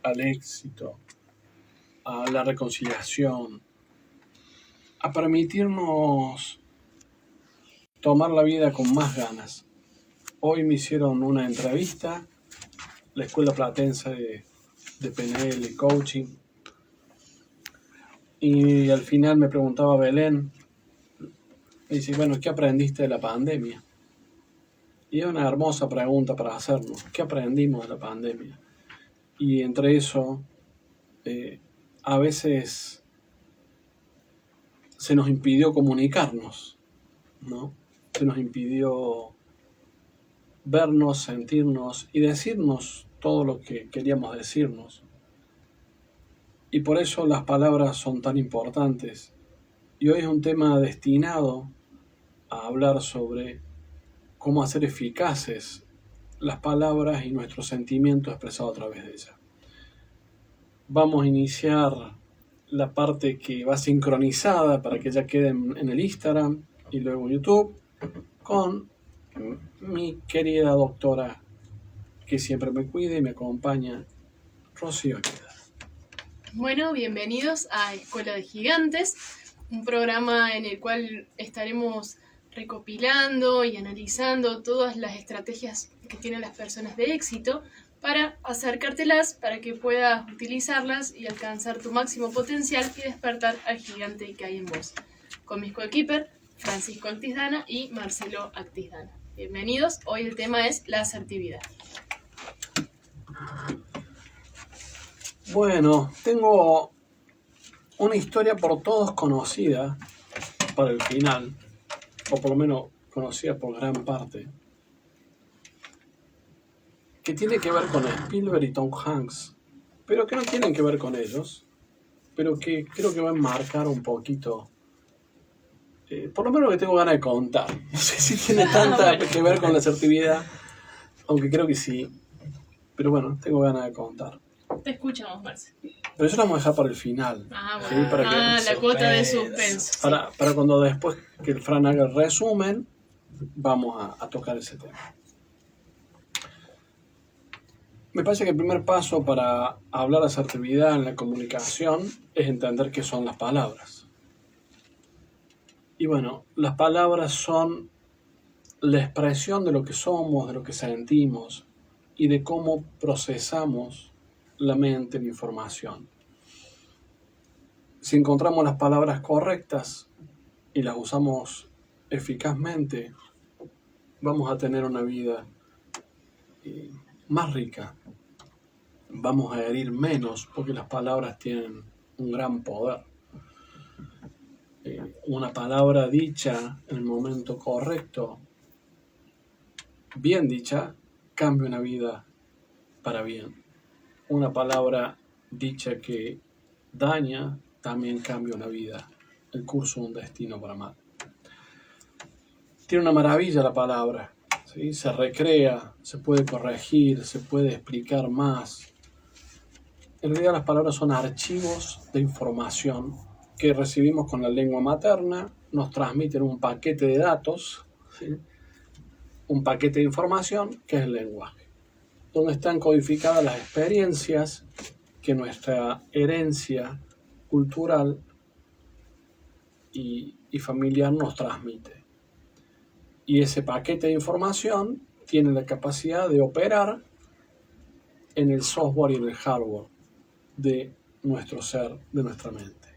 al éxito, a la reconciliación, a permitirnos tomar la vida con más ganas. Hoy me hicieron una entrevista, la Escuela Platense de PNL y Coaching, y al final me preguntaba Belén, me dice, bueno, ¿qué aprendiste de la pandemia? Y es una hermosa pregunta para hacernos, ¿qué aprendimos de la pandemia? Y entre eso, a veces se nos impidió comunicarnos, ¿no? Se nos impidió vernos, sentirnos y decirnos todo lo que queríamos decirnos. Y por eso las palabras son tan importantes. Y hoy es un tema destinado a hablar sobre cómo hacer eficaces las palabras y nuestros sentimientos expresados a través de ellas. Vamos a iniciar la parte que va sincronizada para que ya quede en el Instagram y luego en YouTube con mi querida doctora que siempre me cuida y me acompaña, Rocío Aqueda. Bueno, bienvenidos a Escuela de Gigantes, un programa en el cual estaremos recopilando y analizando todas las estrategias que tienen las personas de éxito para acercártelas, para que puedas utilizarlas y alcanzar tu máximo potencial y despertar al gigante que hay en vos. Con mis coequiper, Francisco Actisdana y Marcelo Actisdana. Bienvenidos, hoy el tema es la asertividad. Bueno, tengo una historia por todos conocida para el final, o por lo menos conocida por gran parte, que tiene que ver con Spielberg y Tom Hanks, pero que no tienen que ver con ellos, pero que creo que va a enmarcar un poquito, por lo menos lo que tengo ganas de contar. No sé si tiene tanta que ver con la asertividad, aunque creo que sí, pero bueno, tengo ganas de contar. Te escuchamos, Marce. Pero eso lo vamos a dejar para el final. Bueno. ¿Sí? Para que, la cuota de suspenso. Para cuando después que el Fran haga el resumen, vamos a tocar ese tema. Me parece que el primer paso para hablar de asertividad en la comunicación es entender qué son las palabras. Y bueno, las palabras son la expresión de lo que somos, de lo que sentimos y de cómo procesamos la mente, la información. Si encontramos las palabras correctas y las usamos eficazmente, vamos a tener una vida más rica. Vamos a herir menos porque las palabras tienen un gran poder. Una palabra dicha en el momento correcto, bien dicha, cambia una vida para bien. Una palabra dicha que daña también cambia una vida, el curso de un destino para mal. Tiene una maravilla la palabra, ¿sí? Se recrea, se puede corregir, se puede explicar más. En realidad las palabras son archivos de información que recibimos con la lengua materna, nos transmiten un paquete de datos, ¿sí? Un paquete de información que es el lenguaje, donde están codificadas las experiencias que nuestra herencia cultural y familiar nos transmite. Y ese paquete de información tiene la capacidad de operar en el software y en el hardware de nuestro ser, de nuestra mente.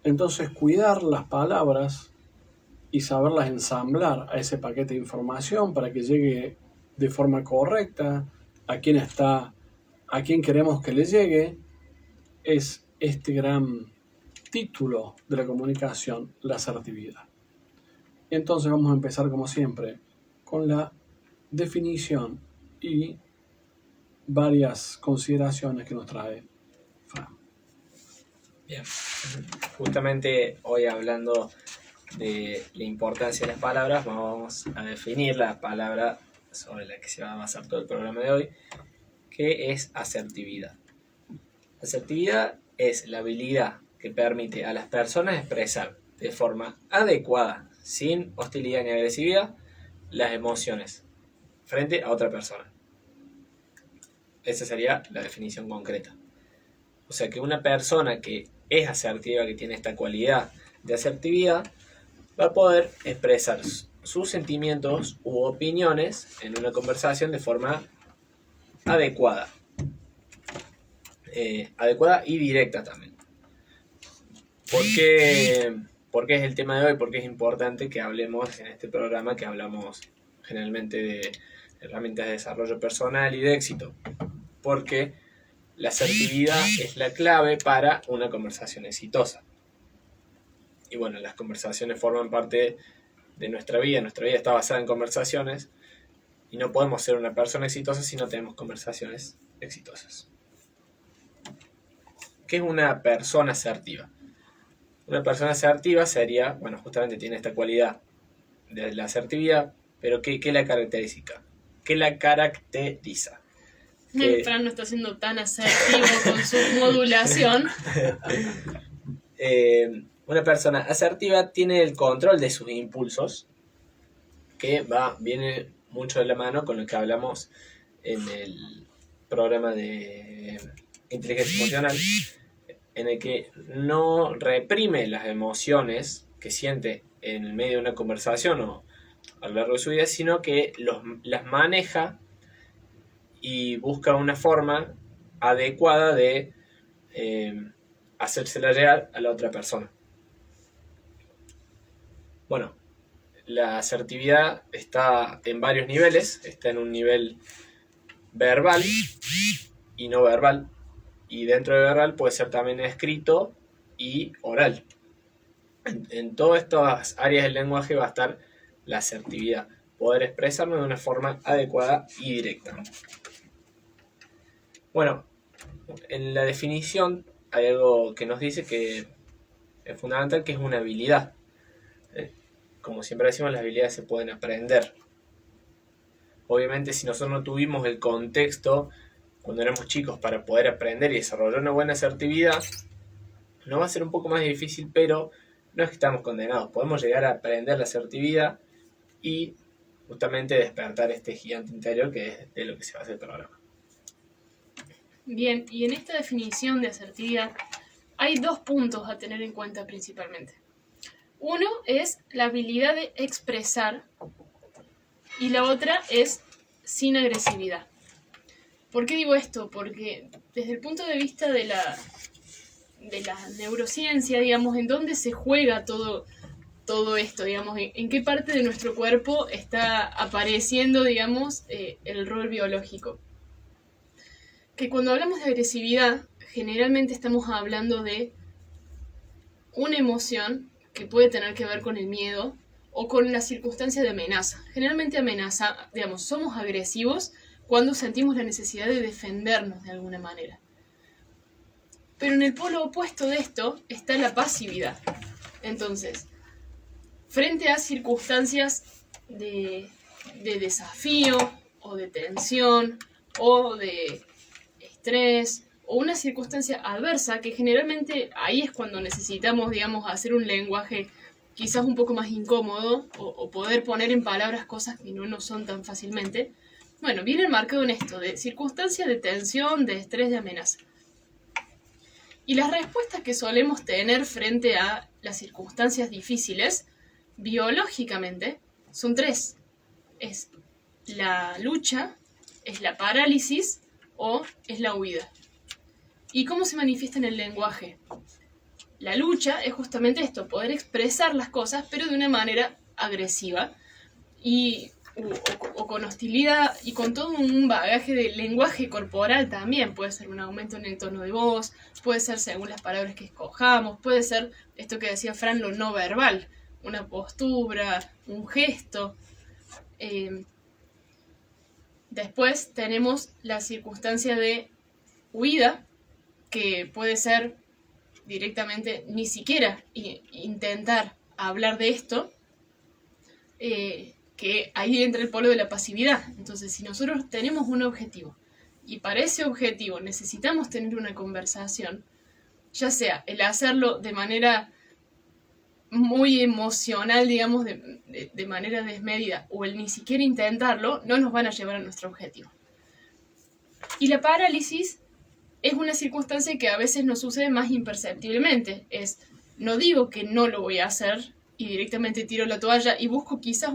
Entonces, cuidar las palabras y saberlas ensamblar a ese paquete de información para que llegue de forma correcta a quien queremos que le llegue, es este gran título de la comunicación, la asertividad. Entonces vamos a empezar como siempre con la definición y varias consideraciones que nos trae Fran. Bien, justamente hoy hablando de la importancia de las palabras, vamos a definir la palabra sobre la que se va a basar todo el programa de hoy, que es asertividad. Asertividad es la habilidad que permite a las personas expresar de forma adecuada, sin hostilidad ni agresividad, las emociones frente a otra persona. esa sería la definición concreta. O sea que una persona que es asertiva, que tiene esta cualidad de asertividad, va a poder expresar sus sentimientos u opiniones en una conversación de forma adecuada. Adecuada y directa también. ¿Por qué es el tema de hoy? Porque es importante que hablemos en este programa, que hablamos generalmente de herramientas de desarrollo personal y de éxito. Porque la asertividad es la clave para una conversación exitosa. Y bueno, las conversaciones forman parte de nuestra vida. Nuestra vida está basada en conversaciones y no podemos ser una persona exitosa si no tenemos conversaciones exitosas. ¿Qué es una persona asertiva? Una persona asertiva sería, bueno, justamente tiene esta cualidad de la asertividad, pero ¿qué la caracteriza? ¿Qué la caracteriza? Fran no está siendo tan asertivo con su modulación. Una persona asertiva tiene el control de sus impulsos, que viene mucho de la mano con lo que hablamos en el programa de inteligencia emocional, en el que no reprime las emociones que siente en el medio de una conversación o a lo largo de su vida, sino que las maneja y busca una forma adecuada de hacérsela llegar a la otra persona. Bueno, la asertividad está en varios niveles, está en un nivel verbal y no verbal, y dentro de verbal puede ser también escrito y oral. En todas estas áreas del lenguaje va a estar la asertividad, poder expresarnos de una forma adecuada y directa. Bueno, en la definición hay algo que nos dice que es fundamental, que es una habilidad. Como siempre decimos, las habilidades se pueden aprender. Obviamente, si nosotros no tuvimos el contexto cuando éramos chicos para poder aprender y desarrollar una buena asertividad, nos va a ser un poco más difícil, pero no es que estamos condenados. Podemos llegar a aprender la asertividad y justamente despertar este gigante interior, que es de lo que se basa el programa. Bien, y en esta definición de asertividad hay 2 puntos a tener en cuenta principalmente. Uno es la habilidad de expresar y la otra es sin agresividad. ¿Por qué digo esto? Porque desde el punto de vista de la neurociencia, digamos, en dónde se juega todo esto, digamos, en qué parte de nuestro cuerpo está apareciendo, digamos, el rol biológico. Que cuando hablamos de agresividad, generalmente estamos hablando de una emoción que puede tener que ver con el miedo o con la circunstancia de amenaza. Generalmente digamos, somos agresivos cuando sentimos la necesidad de defendernos de alguna manera. Pero en el polo opuesto de esto está la pasividad. Entonces, frente a circunstancias de desafío o de tensión o de estrés o una circunstancia adversa, que generalmente ahí es cuando necesitamos, digamos, hacer un lenguaje quizás un poco más incómodo o poder poner en palabras cosas que no nos son tan fácilmente. Bueno, viene enmarcado en esto, de circunstancia de tensión, de estrés, de amenaza. Y las respuestas que solemos tener frente a las circunstancias difíciles, biológicamente, son 3. Es la lucha, es la parálisis o es la huida. ¿Y cómo se manifiesta en el lenguaje? La lucha es justamente esto, poder expresar las cosas, pero de una manera agresiva o con hostilidad y con todo un bagaje de lenguaje corporal también. Puede ser un aumento en el tono de voz, puede ser según las palabras que escojamos, puede ser esto que decía Fran, lo no verbal, una postura, un gesto. Después tenemos la circunstancia de huida, que puede ser directamente ni siquiera intentar hablar de esto, que ahí entra el polo de la pasividad. Entonces, si nosotros tenemos un objetivo y para ese objetivo necesitamos tener una conversación, ya sea el hacerlo de manera muy emocional, digamos, de manera desmedida, o el ni siquiera intentarlo, no nos van a llevar a nuestro objetivo. Y la parálisis es una circunstancia que a veces nos sucede más imperceptiblemente. No digo que no lo voy a hacer y directamente tiro la toalla y busco quizás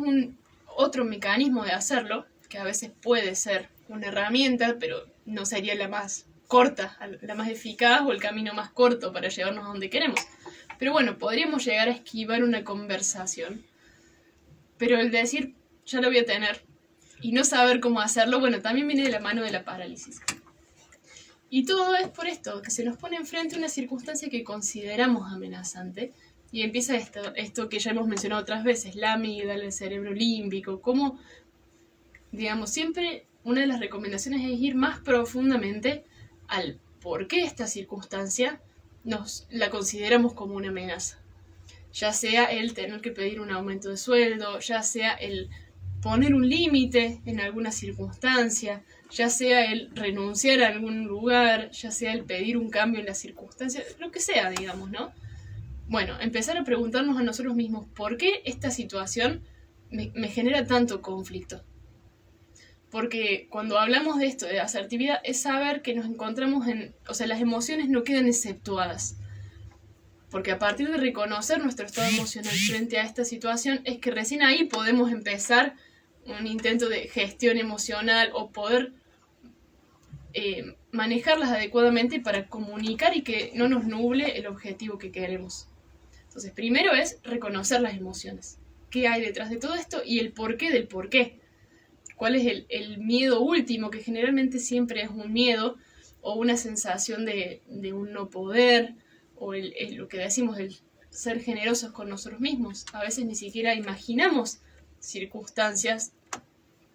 otro mecanismo de hacerlo, que a veces puede ser una herramienta, pero no sería la más corta, la más eficaz o el camino más corto para llevarnos a donde queremos. Pero bueno, podríamos llegar a esquivar una conversación. Pero el decir, ya lo voy a tener, y no saber cómo hacerlo, bueno, también viene de la mano de la parálisis. Y todo es por esto, que se nos pone enfrente una circunstancia que consideramos amenazante, y empieza esto que ya hemos mencionado otras veces, la amígdala, el cerebro límbico, como, digamos, siempre una de las recomendaciones es ir más profundamente al por qué esta circunstancia la consideramos como una amenaza. Ya sea el tener que pedir un aumento de sueldo, ya sea el poner un límite en alguna circunstancia, ya sea el renunciar a algún lugar, ya sea el pedir un cambio en las circunstancias, lo que sea, digamos, ¿no? Bueno, empezar a preguntarnos a nosotros mismos, ¿por qué esta situación me genera tanto conflicto? Porque cuando hablamos de esto, de asertividad, es saber que nos encontramos o sea, las emociones no quedan exceptuadas. Porque a partir de reconocer nuestro estado emocional frente a esta situación, es que recién ahí podemos empezar un intento de gestión emocional o poder manejarlas adecuadamente para comunicar y que no nos nuble el objetivo que queremos. Entonces, primero es reconocer las emociones. ¿Qué hay detrás de todo esto? Y el porqué del porqué. ¿Cuál es el miedo último? Que generalmente siempre es un miedo o una sensación de un no poder, o lo que decimos del ser generosos con nosotros mismos. A veces ni siquiera imaginamos circunstancias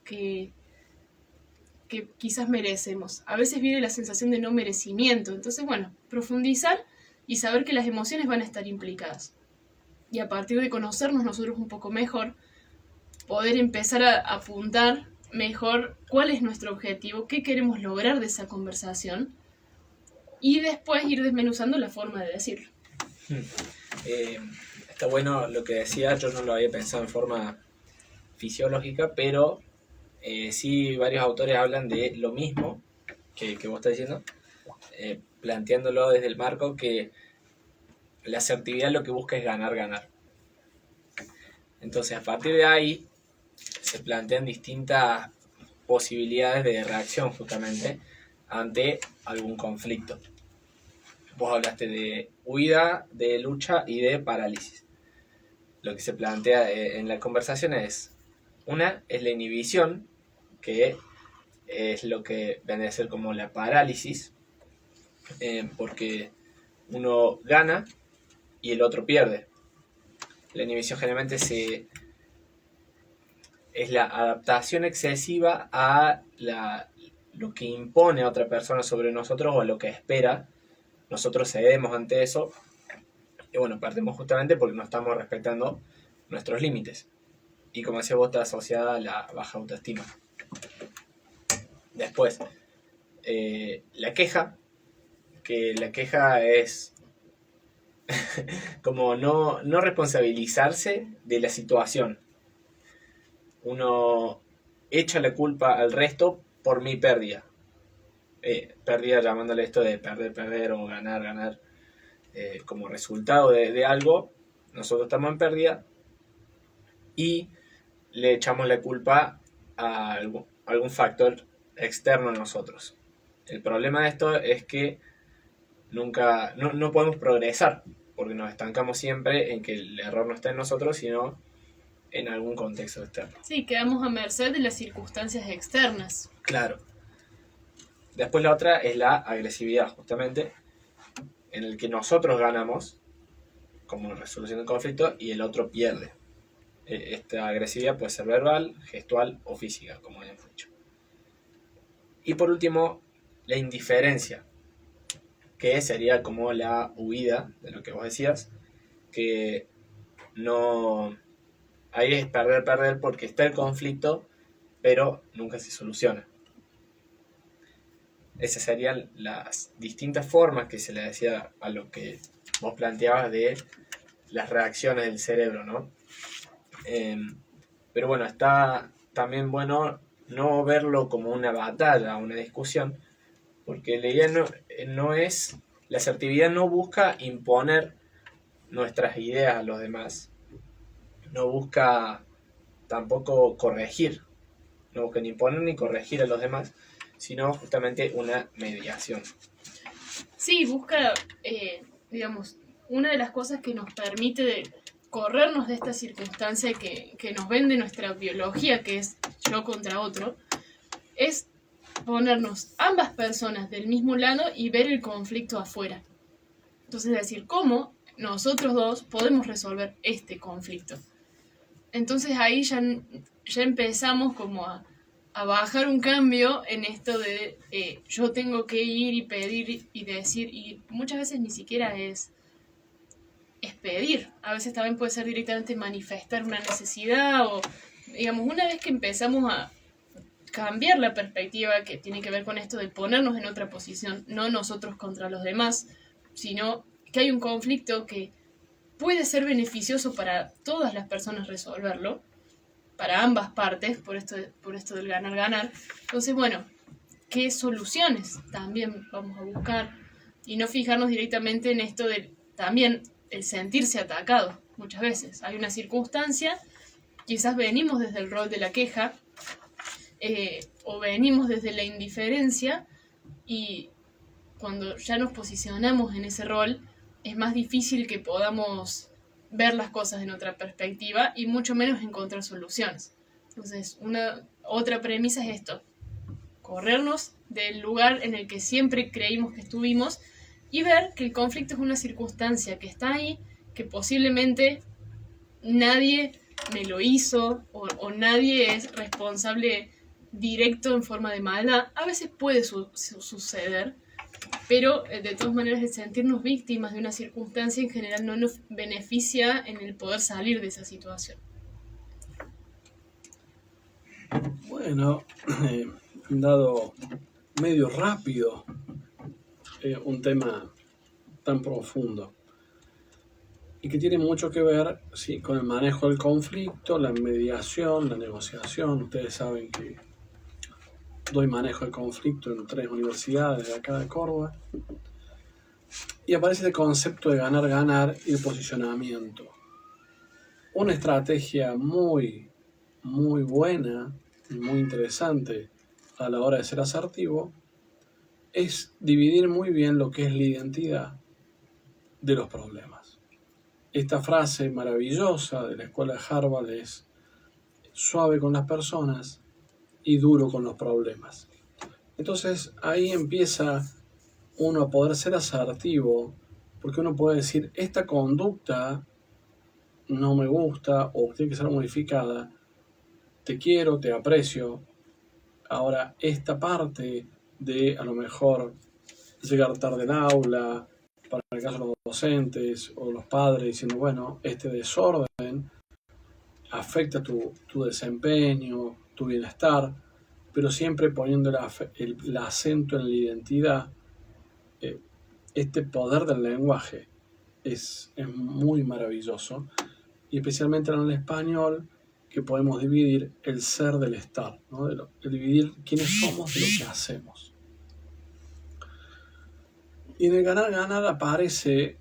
que quizás merecemos. A veces viene la sensación de no merecimiento. Entonces, bueno, profundizar y saber que las emociones van a estar implicadas. Y a partir de conocernos nosotros un poco mejor, poder empezar a apuntar mejor cuál es nuestro objetivo, qué queremos lograr de esa conversación, y después ir desmenuzando la forma de decirlo. Está bueno lo que decía, yo no lo había pensado en forma fisiológica, pero sí varios autores hablan de lo mismo que vos estás diciendo, planteándolo desde el marco que la asertividad lo que busca es ganar. Entonces, a partir de ahí se plantean distintas posibilidades de reacción justamente ante algún conflicto. Vos hablaste de huida, de lucha y de parálisis. Lo que se plantea en la conversación es, una es la inhibición, que es lo que viene a ser como la parálisis, porque uno gana y el otro pierde. La inhibición generalmente es la adaptación excesiva a lo que impone a otra persona sobre nosotros o a lo que espera. Nosotros cedemos ante eso y bueno, perdemos justamente porque no estamos respetando nuestros límites. Y como decía vos, está asociada a la baja autoestima. Después, la queja, que la queja es como no responsabilizarse de la situación. Uno echa la culpa al resto por mi pérdida. Pérdida llamándole esto de perder o ganar. Como resultado de algo, nosotros estamos en pérdida y le echamos la culpa a algún factor externo a nosotros. El problema de esto es que nunca no podemos progresar porque nos estancamos siempre en que el error no está en nosotros, sino en algún contexto externo. Sí, quedamos a merced de las circunstancias externas. Claro. Después la otra es la agresividad, justamente, en el que nosotros ganamos como resolución del conflicto y el otro pierde. Esta agresividad puede ser verbal, gestual o física, como habíamos dicho. Y por último, la indiferencia, que sería como la huida de lo que vos decías, que no... Ahí es perder porque está el conflicto, pero nunca se soluciona. Esas serían las distintas formas que se le decía a lo que vos planteabas de las reacciones del cerebro, ¿no? Pero bueno, está también bueno no verlo como una batalla, una discusión, porque la idea no es, la asertividad no busca imponer nuestras ideas a los demás, no busca tampoco corregir, no busca ni imponer ni corregir a los demás, sino justamente una mediación. Sí, busca, digamos, una de las cosas que nos permite corrernos de esta circunstancia que nos vende nuestra biología, que es yo contra otro, es ponernos ambas personas del mismo lado y ver el conflicto afuera. Entonces, decir, ¿cómo nosotros dos podemos resolver este conflicto? Entonces ahí ya empezamos como a bajar un cambio en esto de yo tengo que ir y pedir y decir, y muchas veces ni siquiera es pedir, a veces también puede ser directamente manifestar una necesidad o, digamos, una vez que empezamos a cambiar la perspectiva que tiene que ver con esto de ponernos en otra posición, no nosotros contra los demás, sino que hay un conflicto que puede ser beneficioso para todas las personas resolverlo, para ambas partes, por esto del ganar-ganar. Entonces, bueno, ¿qué soluciones también vamos a buscar? Y no fijarnos directamente en esto de también el sentirse atacado. Muchas veces hay una circunstancia, quizás venimos desde el rol de la queja, o venimos desde la indiferencia, y cuando ya nos posicionamos en ese rol, es más difícil que podamos ver las cosas en otra perspectiva y mucho menos encontrar soluciones. Entonces, otra premisa es esto: corrernos del lugar en el que siempre creímos que estuvimos y ver que el conflicto es una circunstancia que está ahí, que posiblemente nadie me lo hizo o nadie es responsable directo en forma de maldad. A veces puede suceder, pero de todas maneras el sentirnos víctimas de una circunstancia en general no nos beneficia en el poder salir de esa situación. Bueno, dado medio rápido un tema tan profundo y que tiene mucho que ver, sí, con el manejo del conflicto, la mediación, la negociación. Ustedes saben que doy manejo del conflicto en 3 universidades de acá de Córdoba. Y aparece el concepto de ganar-ganar y el posicionamiento. Una estrategia muy, muy buena y muy interesante a la hora de ser asertivo es dividir muy bien lo que es la identidad de los problemas. Esta frase maravillosa de la escuela de Harvard es: suave con las personas y duro con los problemas. Entonces ahí empieza uno a poder ser asertivo, porque uno puede decir: esta conducta no me gusta o tiene que ser modificada, te quiero, te aprecio. Ahora, esta parte de a lo mejor llegar tarde al aula, para el caso de los docentes o los padres, diciendo, bueno, este desorden afecta tu desempeño, tu bienestar, pero siempre poniendo el acento en la identidad. Este poder del lenguaje es muy maravilloso, y especialmente en el español, que podemos dividir el ser del estar, ¿no? de dividir quiénes somos de lo que hacemos. Y en el ganar-ganar aparece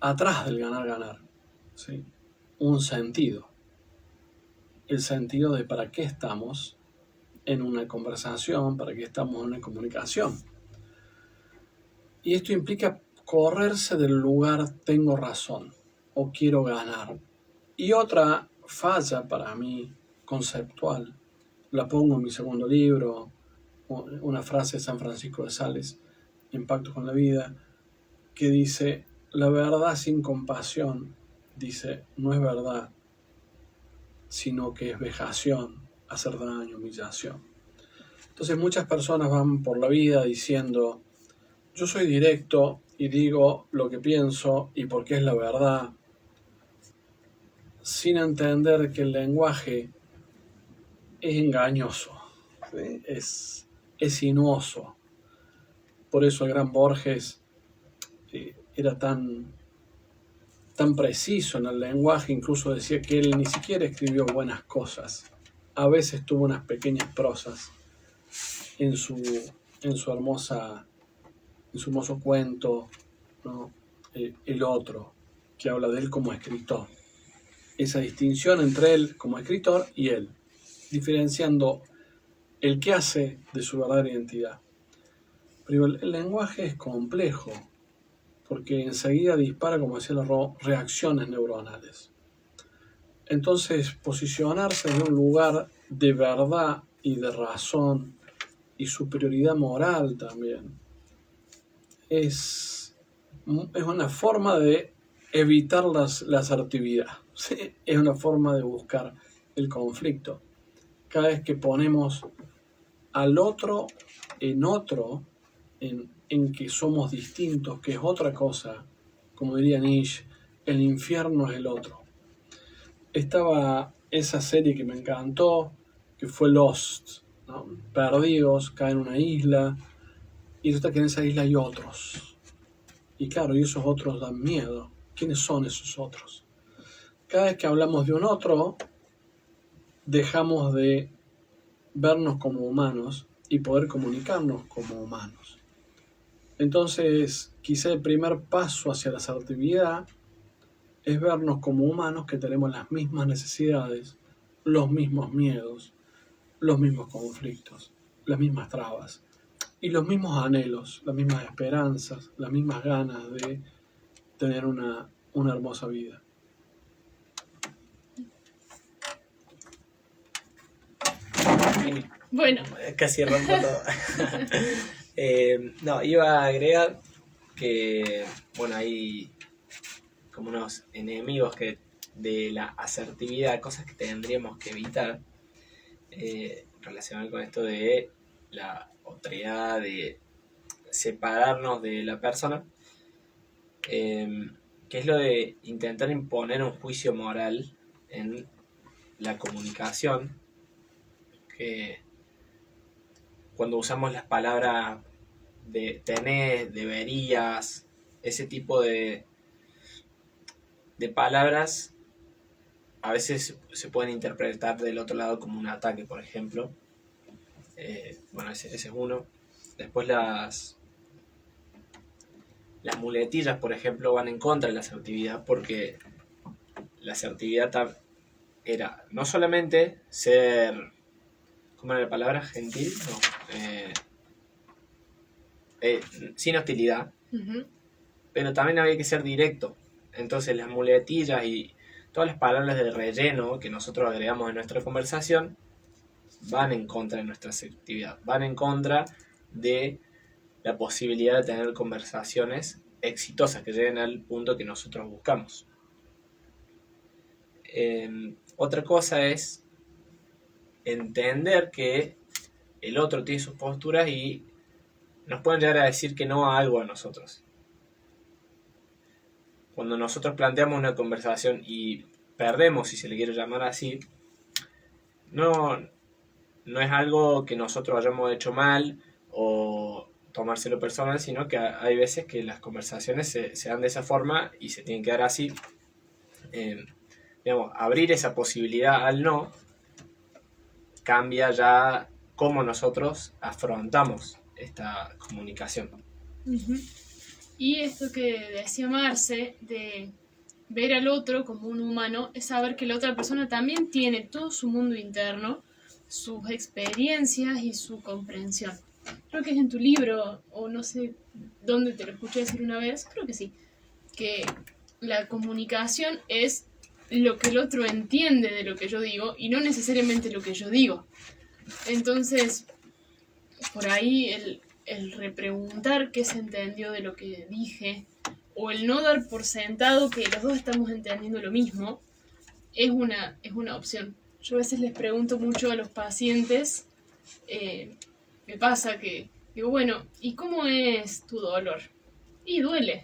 atrás del ganar-ganar, ¿sí? Un sentido. El sentido de para qué estamos en una conversación, para qué estamos en una comunicación. Y esto implica correrse del lugar tengo razón o quiero ganar. Y otra falla para mí conceptual, la pongo en mi segundo libro, una frase de San Francisco de Sales, Impactos con la vida, que dice: la verdad sin compasión, dice, no es verdad, sino que es vejación, hacer daño, humillación. Entonces muchas personas van por la vida diciendo: yo soy directo y digo lo que pienso y porque es la verdad, sin entender que el lenguaje es engañoso, ¿sí? Es sinuoso. Por eso el gran Borges era tan tan preciso en el lenguaje, incluso decía que él ni siquiera escribió buenas cosas. A veces tuvo unas pequeñas prosas en su, en su hermoso cuento, ¿no? El otro, que habla de él como escritor. Esa distinción entre él como escritor y él, diferenciando el que hace de su verdadera identidad. Pero el lenguaje es complejo, porque enseguida dispara, como decía Lerroux, reacciones neuronales. Entonces, posicionarse en un lugar de verdad y de razón y superioridad moral también es una forma de evitar la asertividad, ¿sí? Es una forma de buscar el conflicto. Cada vez que ponemos al otro, en que somos distintos, que es otra cosa, como diría Nietzsche, el infierno es el otro. Estaba esa serie que me encantó, que fue Lost, ¿no? Perdidos, caen en una isla, y resulta que en esa isla hay otros. Y claro, y esos otros dan miedo. ¿Quiénes son esos otros? Cada vez que hablamos de un otro, dejamos de vernos como humanos y poder comunicarnos como humanos. Entonces, quizá el primer paso hacia la asertividad es vernos como humanos que tenemos las mismas necesidades, los mismos miedos, los mismos conflictos, las mismas trabas y los mismos anhelos, las mismas esperanzas, las mismas ganas de tener una hermosa vida. Bueno, Casi rompo todo. No, iba a agregar que, bueno, hay como unos enemigos de la asertividad, cosas que tendríamos que evitar, relacionadas con esto de la otredad, de separarnos de la persona, que es lo de intentar imponer un juicio moral en la comunicación, que cuando usamos las palabras de tenés, deberías, ese tipo de palabras a veces se pueden interpretar del otro lado como un ataque, por ejemplo. Bueno, ese es uno. Después las muletillas, por ejemplo, van en contra de la asertividad, porque la asertividad era no solamente ser, ¿cómo era la palabra? Gentil, no. Sin hostilidad, pero también había que ser directo. Entonces las muletillas y todas las palabras de relleno que nosotros agregamos en nuestra conversación van en contra de nuestra asertividad, van en contra de la posibilidad de tener conversaciones exitosas que lleguen al punto que nosotros buscamos. Otra cosa es entender que el otro tiene sus posturas y nos pueden llegar a decir que no a algo a nosotros. Cuando nosotros planteamos una conversación y perdemos, si se le quiere llamar así, no es algo que nosotros hayamos hecho mal o tomárselo personal, sino que hay veces que las conversaciones se dan de esa forma y se tienen que dar así. Digamos, abrir esa posibilidad al no cambia ya cómo nosotros afrontamos esta comunicación. Y esto que decía Marce, de ver al otro como un humano, es saber que la otra persona también tiene todo su mundo interno, sus experiencias y su comprensión. Creo que es en tu libro, o no sé dónde te lo escuché decir una vez, creo que sí, que la comunicación es lo que el otro entiende de lo que yo digo y no necesariamente lo que yo digo. Entonces, por ahí el repreguntar qué se entendió de lo que dije, o el no dar por sentado que los dos estamos entendiendo lo mismo, es una opción. Yo a veces les pregunto mucho a los pacientes, me pasa que digo, bueno, ¿y cómo es tu dolor? Y duele.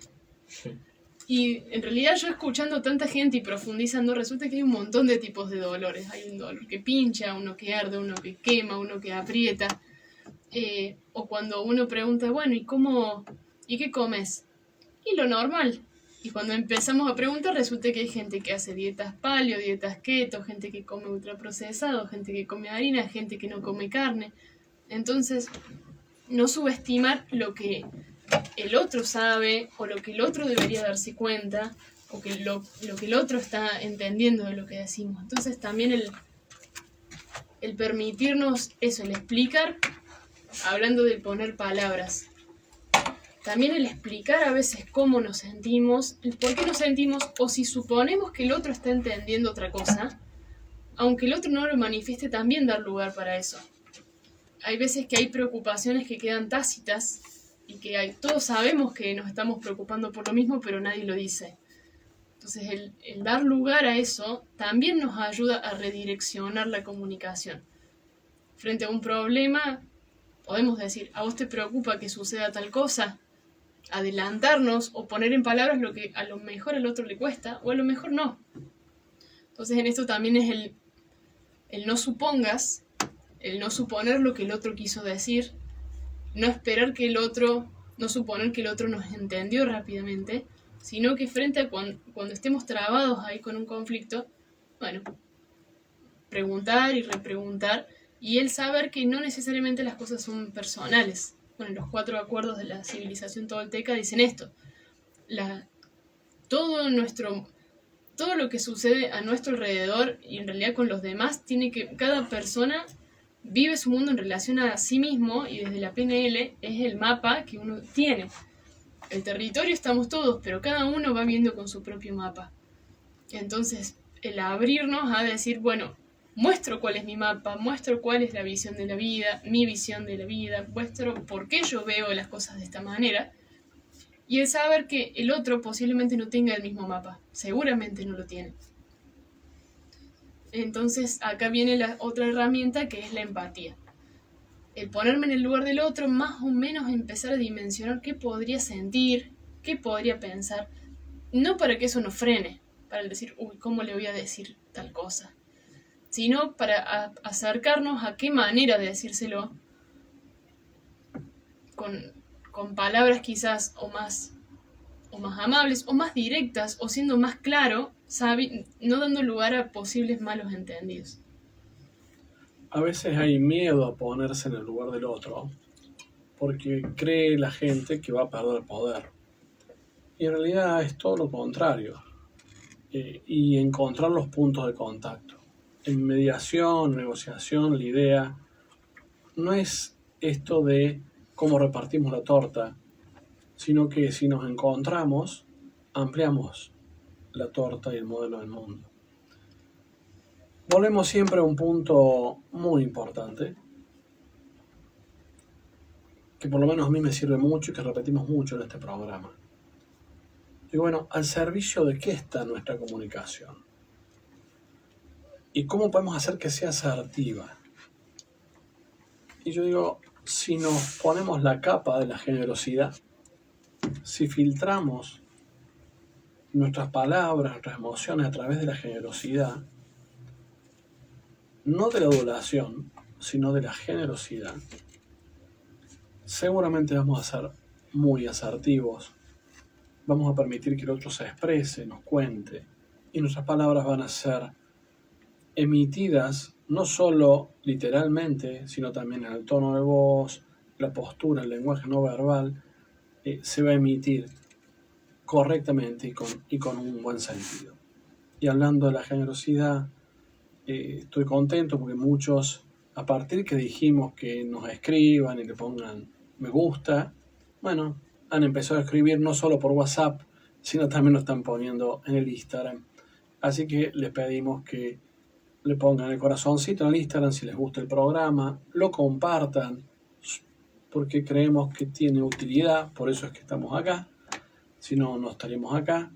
Y en realidad yo escuchando tanta gente y profundizando, resulta que hay un montón de tipos de dolores. Hay un dolor que pincha, uno que arde, uno que quema, uno que aprieta. O cuando uno pregunta, bueno, ¿y qué comes? Y lo normal. Y cuando empezamos a preguntar, resulta que hay gente que hace dietas paleo, dietas keto, gente que come ultraprocesado, gente que come harina, gente que no come carne. Entonces, no subestimar lo que el otro sabe o lo que el otro debería darse cuenta o que lo que el otro está entendiendo de lo que decimos. Entonces, también el permitirnos eso, el explicar, hablando de poner palabras. También el explicar a veces cómo nos sentimos, el por qué nos sentimos, o si suponemos que el otro está entendiendo otra cosa, aunque el otro no lo manifieste, también dar lugar para eso. Hay veces que hay preocupaciones que quedan tácitas y que todos sabemos que nos estamos preocupando por lo mismo, pero nadie lo dice. Entonces el dar lugar a eso también nos ayuda a redireccionar la comunicación. Frente a un problema, podemos decir, ¿a vos te preocupa que suceda tal cosa? Adelantarnos o poner en palabras lo que a lo mejor al otro le cuesta o a lo mejor no. Entonces en esto también es el no supongas, el no suponer lo que el otro quiso decir, no esperar que el otro, no suponer que el otro nos entendió rápidamente, sino que frente a cuando estemos trabados ahí con un conflicto, bueno, preguntar y repreguntar, y el saber que no necesariamente las cosas son personales. Bueno, los 4 acuerdos de la civilización tolteca dicen esto. Todo lo que sucede a nuestro alrededor y en realidad con los demás, cada persona vive su mundo en relación a sí mismo, y desde la PNL es el mapa que uno tiene. El territorio estamos todos, pero cada uno va viendo con su propio mapa. Entonces, el abrirnos a decir, bueno, muestro cuál es mi mapa, muestro cuál es la visión de la vida, mi visión de la vida, muestro por qué yo veo las cosas de esta manera, y el saber que el otro posiblemente no tenga el mismo mapa, seguramente no lo tiene. Entonces acá viene la otra herramienta, que es la empatía. El ponerme en el lugar del otro, más o menos empezar a dimensionar qué podría sentir, qué podría pensar, no para que eso nos frene, para el decir, uy, ¿cómo le voy a decir tal cosa? Sino para acercarnos a qué manera de decírselo, con palabras quizás o más amables, o más directas, o siendo más claro, no dando lugar a posibles malos entendidos. A veces hay miedo a ponerse en el lugar del otro, porque cree la gente que va a perder poder. Y en realidad es todo lo contrario. Y encontrar los puntos de contacto. En mediación, negociación, la idea no es esto de cómo repartimos la torta, sino que si nos encontramos, ampliamos la torta y el modelo del mundo. Volvemos siempre a un punto muy importante, que por lo menos a mí me sirve mucho y que repetimos mucho en este programa. Y bueno, ¿al servicio de qué está nuestra comunicación? ¿Y cómo podemos hacer que sea asertiva? Y yo digo, si nos ponemos la capa de la generosidad, si filtramos nuestras palabras, nuestras emociones a través de la generosidad, no de la adulación, sino de la generosidad, seguramente vamos a ser muy asertivos, vamos a permitir que el otro se exprese, nos cuente, y nuestras palabras van a ser emitidas no solo literalmente, sino también en el tono de voz, la postura, el lenguaje no verbal, se va a emitir correctamente y con un buen sentido. Y hablando de la generosidad, estoy contento porque muchos, a partir que dijimos que nos escriban y le pongan me gusta, bueno, han empezado a escribir no solo por WhatsApp, sino también lo están poniendo en el Instagram. Así que les pedimos que le pongan el corazoncito en el Instagram si les gusta el programa, lo compartan, porque creemos que tiene utilidad, por eso es que estamos acá, si no, no estaríamos acá.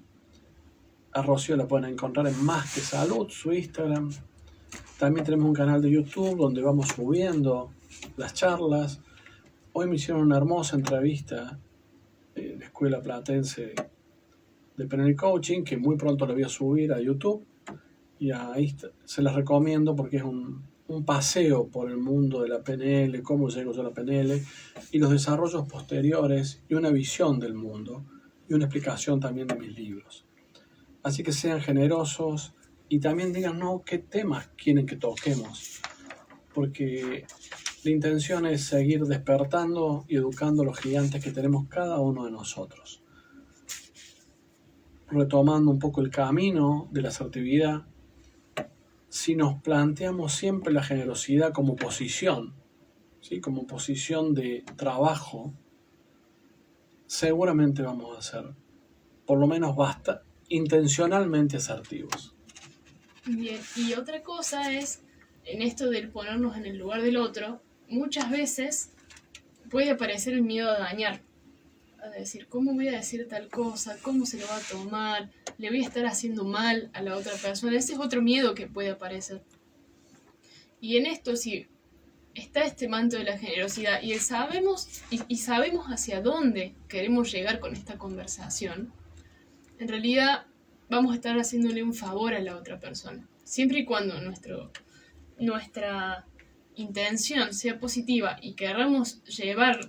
A Rocío la pueden encontrar en Más que Salud, su Instagram. También tenemos un canal de YouTube donde vamos subiendo las charlas. Hoy me hicieron una hermosa entrevista en la Escuela Platense de PNL Coaching, que muy pronto la voy a subir a YouTube. Y ahí se las recomiendo porque es un paseo por el mundo de la PNL, cómo llego yo a la PNL y los desarrollos posteriores y una visión del mundo y una explicación también de mis libros. Así que sean generosos y también díganos qué temas quieren que toquemos, porque la intención es seguir despertando y educando a los gigantes que tenemos cada uno de nosotros. Retomando un poco el camino de la asertividad, si nos planteamos siempre la generosidad como posición, ¿sí? Como posición de trabajo, seguramente vamos a ser, por lo menos intencionalmente asertivos. Bien, y otra cosa es, en esto del ponernos en el lugar del otro, muchas veces puede aparecer el miedo a dañar. A decir, ¿cómo voy a decir tal cosa? ¿Cómo se lo va a tomar? ¿Le voy a estar haciendo mal a la otra persona? Ese es otro miedo que puede aparecer. Y en esto, si está este manto de la generosidad y sabemos hacia dónde queremos llegar con esta conversación, en realidad vamos a estar haciéndole un favor a la otra persona. Siempre y cuando nuestra intención sea positiva y queramos llevar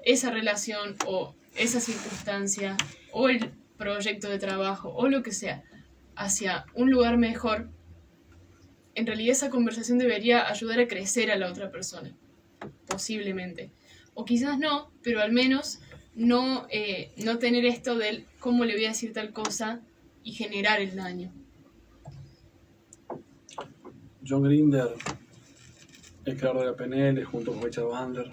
esa relación o esa circunstancia o el proyecto de trabajo o lo que sea hacia un lugar mejor, en realidad esa conversación debería ayudar a crecer a la otra persona, posiblemente. O quizás no, pero al menos no tener esto del cómo le voy a decir tal cosa y generar el daño. John Grinder, el creador de la PNL, junto con Richard Bandler,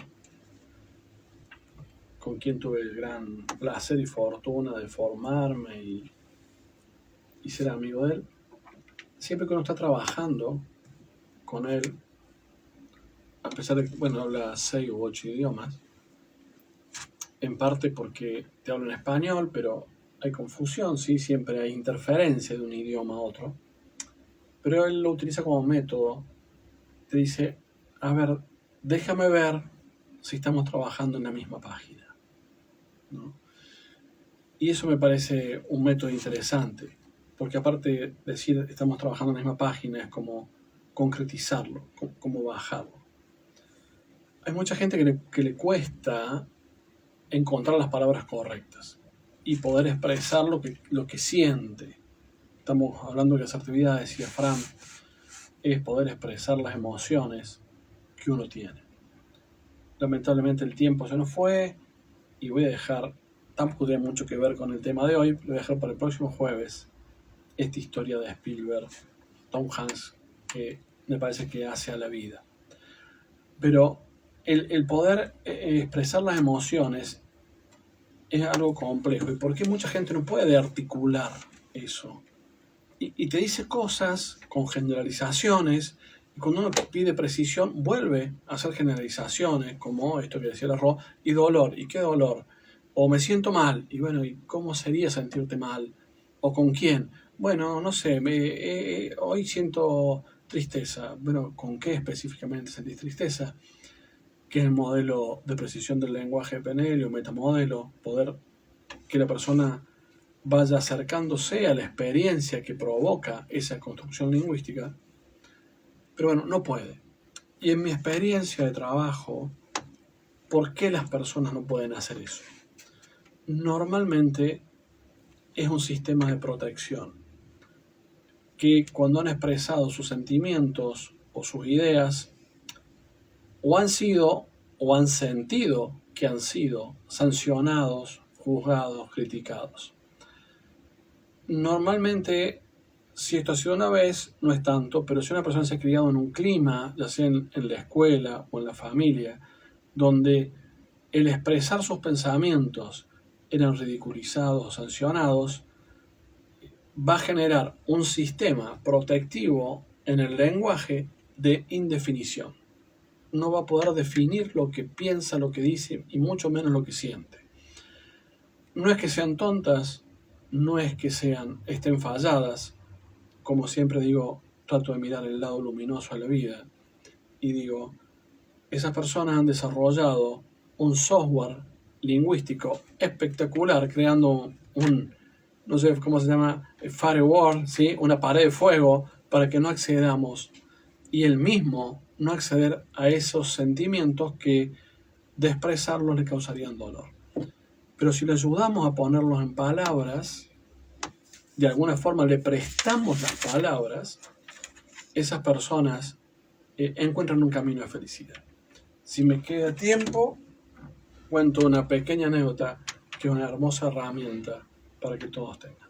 con quien tuve el gran placer y fortuna de formarme y ser amigo de él, siempre que uno está trabajando con él, a pesar de que, habla 6 u 8 idiomas, en parte porque te hablo en español, pero hay confusión, ¿sí? Siempre hay interferencia de un idioma a otro, pero él lo utiliza como método. Te dice, a ver, déjame ver si estamos trabajando en la misma página, ¿no? Y eso me parece un método interesante, porque aparte de decir estamos trabajando en la misma página, es como concretizarlo, como bajarlo. Hay mucha gente que le cuesta encontrar las palabras correctas y poder expresar lo que siente. Estamos hablando de asertividad, decía Fran, es poder expresar las emociones que uno tiene. Lamentablemente el tiempo se nos fue y voy a dejar, tampoco tiene mucho que ver con el tema de hoy, lo voy a dejar para el próximo jueves, esta historia de Spielberg, Tom Hanks, que me parece que hace a la vida. Pero el poder expresar las emociones es algo complejo. ¿Y por qué mucha gente no puede articular eso? Y te dice cosas con generalizaciones, y cuando uno pide precisión, vuelve a hacer generalizaciones, como esto que decía la Ro, y dolor, ¿y qué dolor? O me siento mal, y bueno, ¿y cómo sería sentirte mal? ¿O con quién? Bueno, no sé, hoy siento tristeza. Bueno, ¿con qué específicamente sentís tristeza? Que es el modelo de precisión del lenguaje de PNL o metamodelo, poder que la persona vaya acercándose a la experiencia que provoca esa construcción lingüística. Pero bueno, no puede. Y en mi experiencia de trabajo, ¿por qué las personas no pueden hacer eso? Normalmente es un sistema de protección, que cuando han expresado sus sentimientos o sus ideas, o han sido o han sentido que han sido sancionados, juzgados, criticados. Normalmente, si esto ha sido una vez, no es tanto, pero si una persona se ha criado en un clima, ya sea en la escuela o en la familia, donde el expresar sus pensamientos eran ridiculizados o sancionados, va a generar un sistema protectivo en el lenguaje de indefinición. No va a poder definir lo que piensa, lo que dice y mucho menos lo que siente. No es que sean tontas, no es que estén falladas. Como siempre digo, trato de mirar el lado luminoso a la vida y digo, esas personas han desarrollado un software lingüístico espectacular, creando no sé cómo se llama, firewall, ¿sí? Una pared de fuego para que no accedamos, y el mismo no acceder a esos sentimientos que de expresarlos le causarían dolor. Pero si le ayudamos a ponerlos en palabras, de alguna forma le prestamos las palabras, esas personas encuentran un camino de felicidad. Si me queda tiempo, cuento una pequeña anécdota que es una hermosa herramienta para que todos tengan.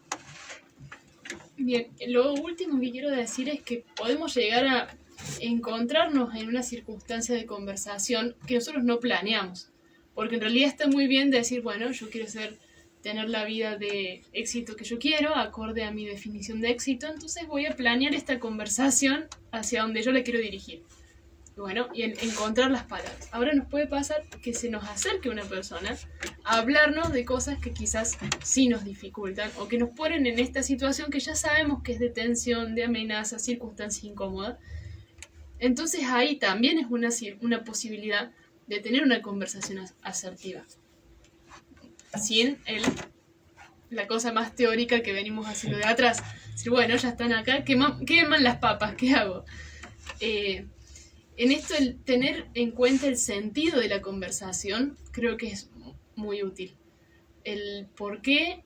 Bien, lo último que quiero decir es que podemos llegar a encontrarnos en una circunstancia de conversación que nosotros no planeamos. Porque en realidad está muy bien decir, bueno, yo quiero tener la vida de éxito que yo quiero, acorde a mi definición de éxito, entonces voy a planear esta conversación hacia donde yo la quiero dirigir. Y bueno, y encontrar las palabras. Ahora nos puede pasar que se nos acerque una persona a hablarnos de cosas que quizás sí nos dificultan o que nos ponen en esta situación que ya sabemos que es de tensión, de amenaza, circunstancias incómodas. Entonces ahí también es una posibilidad de tener una conversación asertiva. Sin la cosa más teórica que venimos haciendo de atrás. Decir, bueno, ya están acá, queman las papas, ¿qué hago? En esto, el tener en cuenta el sentido de la conversación creo que es muy útil. El por qué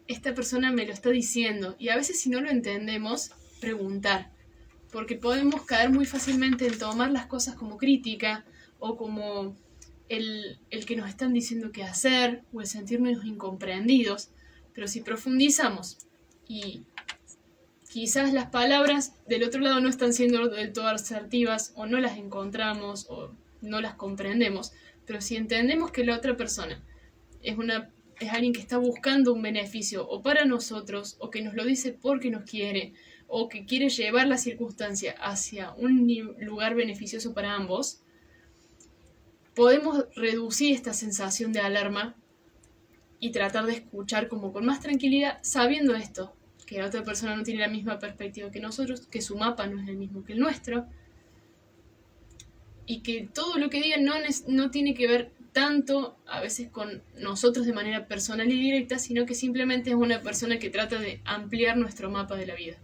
esta persona me lo está diciendo. Y a veces, si no lo entendemos, preguntar. Porque podemos caer muy fácilmente en tomar las cosas como crítica o como el que nos están diciendo qué hacer o el sentirnos incomprendidos. Pero si profundizamos y quizás las palabras del otro lado no están siendo del todo asertivas o no las encontramos o no las comprendemos, pero si entendemos que la otra persona es alguien que está buscando un beneficio o para nosotros o que nos lo dice porque nos quiere o que quiere llevar la circunstancia hacia un lugar beneficioso para ambos, podemos reducir esta sensación de alarma y tratar de escuchar como con más tranquilidad, sabiendo esto, que la otra persona no tiene la misma perspectiva que nosotros, que su mapa no es el mismo que el nuestro, y que todo lo que digan no tiene que ver tanto a veces con nosotros de manera personal y directa, sino que simplemente es una persona que trata de ampliar nuestro mapa de la vida.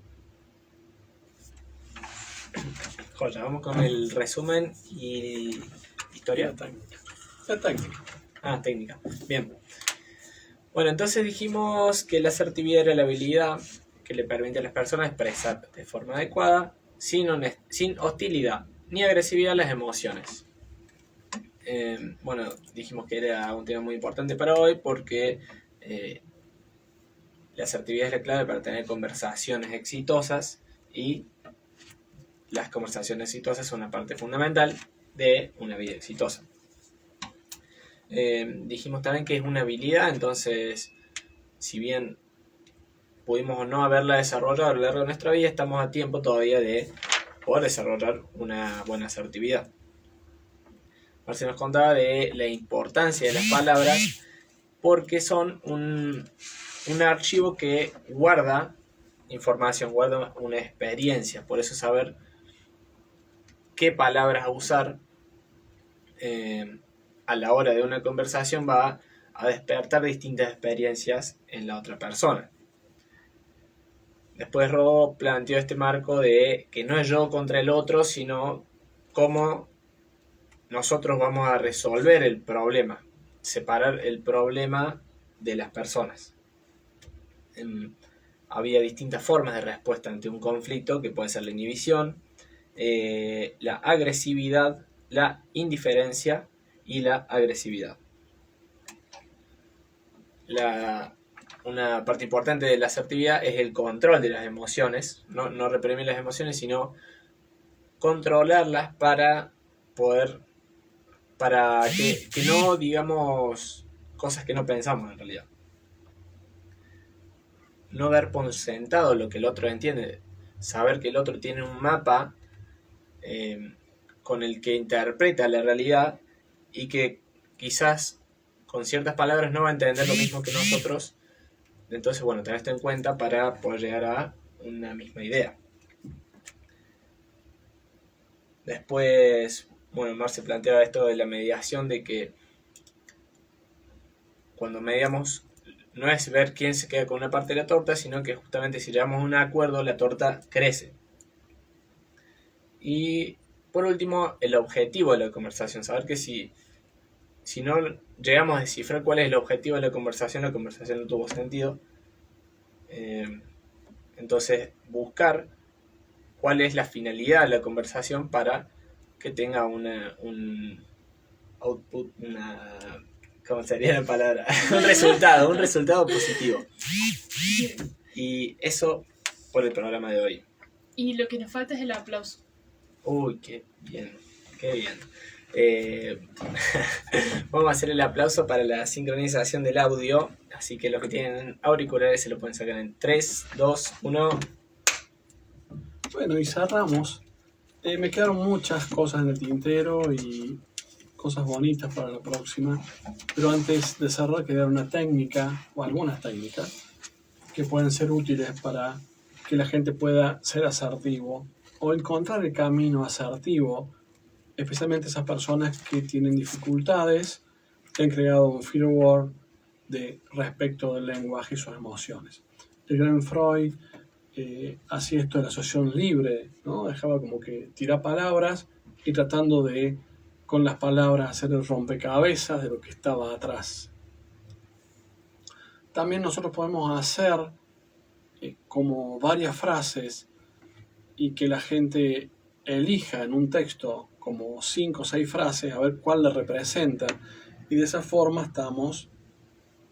Joya, vamos con el resumen y historia. La técnica. Técnica. Bien. Bueno, entonces dijimos que la asertividad era la habilidad que le permite a las personas expresar de forma adecuada, sin hostilidad ni agresividad las emociones. Bueno, dijimos que era un tema muy importante para hoy porque la asertividad es la clave para tener conversaciones exitosas y las conversaciones exitosas son una parte fundamental de una vida exitosa. Dijimos también que es una habilidad, entonces si bien pudimos o no haberla desarrollado a lo largo de nuestra vida, estamos a tiempo todavía de poder desarrollar una buena asertividad. Marce nos contaba de la importancia de las palabras porque son un archivo que guarda información, guarda una experiencia, por eso saber qué palabras usar a la hora de una conversación va a despertar distintas experiencias en la otra persona. Después Ro planteó este marco de que no es yo contra el otro, sino cómo nosotros vamos a resolver el problema, separar el problema de las personas. Había distintas formas de respuesta ante un conflicto, que puede ser la inhibición, la agresividad, la indiferencia y la agresividad. Una parte importante de la asertividad es el control de las emociones, no reprimir las emociones, sino controlarlas para que no digamos cosas que no pensamos en realidad. No dar por sentado lo que el otro entiende, saber que el otro tiene un mapa con el que interpreta la realidad y que quizás con ciertas palabras no va a entender lo mismo que nosotros. Entonces, bueno, tener esto en cuenta para poder llegar a una misma idea. Después, bueno, Marce planteaba esto de la mediación, de que cuando mediamos no es ver quién se queda con una parte de la torta, sino que justamente si llegamos a un acuerdo, la torta crece. Y por último, el objetivo de la conversación, saber que si si no llegamos a descifrar cuál es el objetivo de la conversación no tuvo sentido. Entonces, buscar cuál es la finalidad de la conversación para que tenga un output, ¿cómo sería la palabra? un resultado positivo. Y eso por el programa de hoy. Y lo que nos falta es el aplauso. Uy, qué bien. Vamos a hacer el aplauso para la sincronización del audio. Así que los que tienen auriculares se lo pueden sacar en 3, 2, 1. Bueno, y cerramos. Me quedaron muchas cosas en el tintero y cosas bonitas para la próxima. Pero antes de cerrar, quería dar una técnica o algunas técnicas que pueden ser útiles para que la gente pueda ser asertivo o encontrar el camino asertivo, especialmente esas personas que tienen dificultades, que han creado un firmware respecto del lenguaje y sus emociones. El gran Freud hacía esto de la asociación libre, ¿no? Dejaba como que tirar palabras y tratando de, con las palabras, hacer el rompecabezas de lo que estaba atrás. También nosotros podemos hacer como varias frases y que la gente elija en un texto como 5 o 6 frases a ver cuál le representa, y de esa forma estamos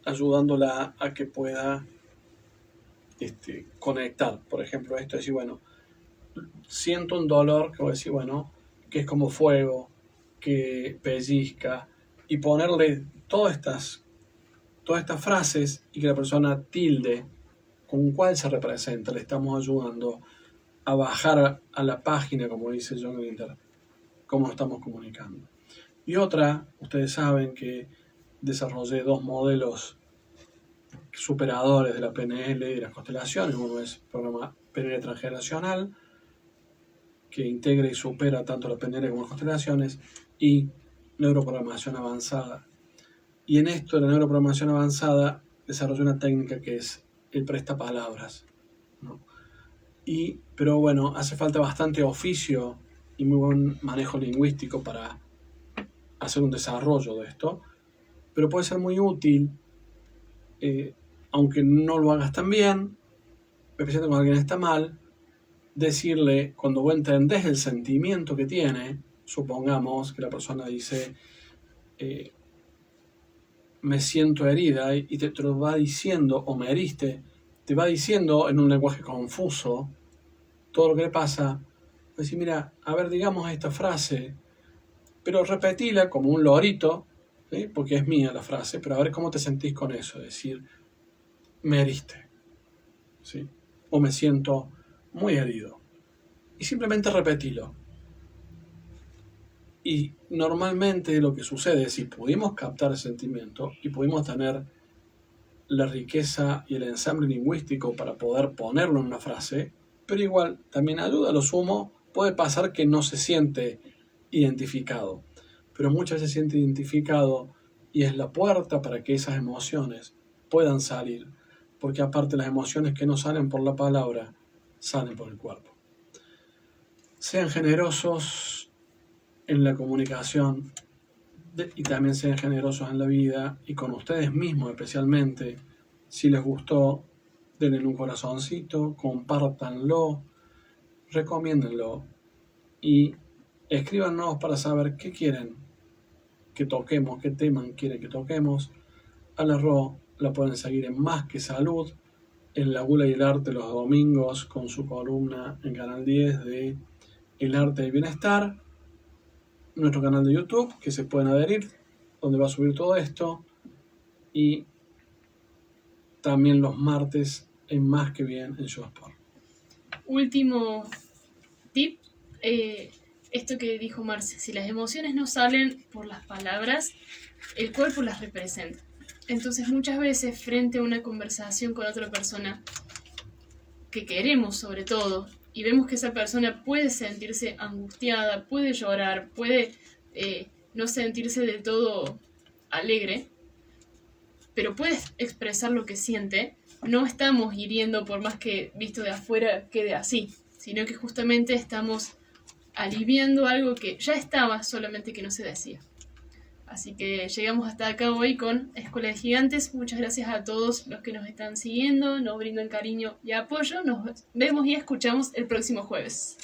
ayudándola a que pueda conectar. Por ejemplo, esto es decir, bueno, siento un dolor, que voy a decir, bueno, que es como fuego, que pellizca, y ponerle todas estas frases y que la persona tilde con cuál se representa. Le estamos ayudando a bajar a la página, como dice John Grinder, cómo estamos comunicando. Y otra, ustedes saben que desarrollé 2 modelos superadores de la PNL y de las constelaciones. Uno es el programa PNL transgeneracional, que integra y supera tanto la PNL como las constelaciones, y neuroprogramación avanzada. Y en esto de la neuroprogramación avanzada desarrollé una técnica que es el prestapalabras, ¿no? Pero bueno, hace falta bastante oficio y muy buen manejo lingüístico para hacer un desarrollo de esto, pero puede ser muy útil, aunque no lo hagas tan bien, especialmente cuando alguien está mal, decirle, cuando vos entendés el sentimiento que tiene, supongamos que la persona dice, me siento herida, y te lo va diciendo, o me heriste, te va diciendo en un lenguaje confuso todo lo que le pasa. Decir, mira, a ver, digamos esta frase, pero repetila como un lorito, ¿sí? Porque es mía la frase, pero a ver cómo te sentís con eso. Es decir, me heriste, ¿sí? O me siento muy herido. Y simplemente repetilo. Y normalmente lo que sucede es, si pudimos captar el sentimiento y pudimos tener la riqueza y el ensamble lingüístico para poder ponerlo en una frase, pero igual también ayuda, a lo sumo puede pasar que no se siente identificado, pero muchas veces se siente identificado y es la puerta para que esas emociones puedan salir, porque aparte las emociones que no salen por la palabra, salen por el cuerpo. Sean generosos en la comunicación y también sean generosos en la vida y con ustedes mismos especialmente. Si les gustó, denle un corazoncito, compártanlo, recomiéndenlo y escríbanos para saber qué quieren que toquemos, qué tema quieren que toquemos. A la Ro la pueden seguir en Más que Salud, en La Gula y el Arte los domingos con su columna en Canal 10 de El Arte del Bienestar, nuestro canal de YouTube que se pueden adherir, donde va a subir todo esto, y también los martes en Más que Bien en Show Sport. Último tip, esto que dijo Marce, si las emociones no salen por las palabras, el cuerpo las representa. Entonces muchas veces frente a una conversación con otra persona que queremos sobre todo, y vemos que esa persona puede sentirse angustiada, puede llorar, puede no sentirse del todo alegre, pero puede expresar lo que siente, no estamos hiriendo por más que visto de afuera quede así, sino que justamente estamos aliviando algo que ya estaba, solamente que no se decía. Así que llegamos hasta acá hoy con Escuela de Gigantes. Muchas gracias a todos los que nos están siguiendo, nos brindan cariño y apoyo. Nos vemos y escuchamos el próximo jueves.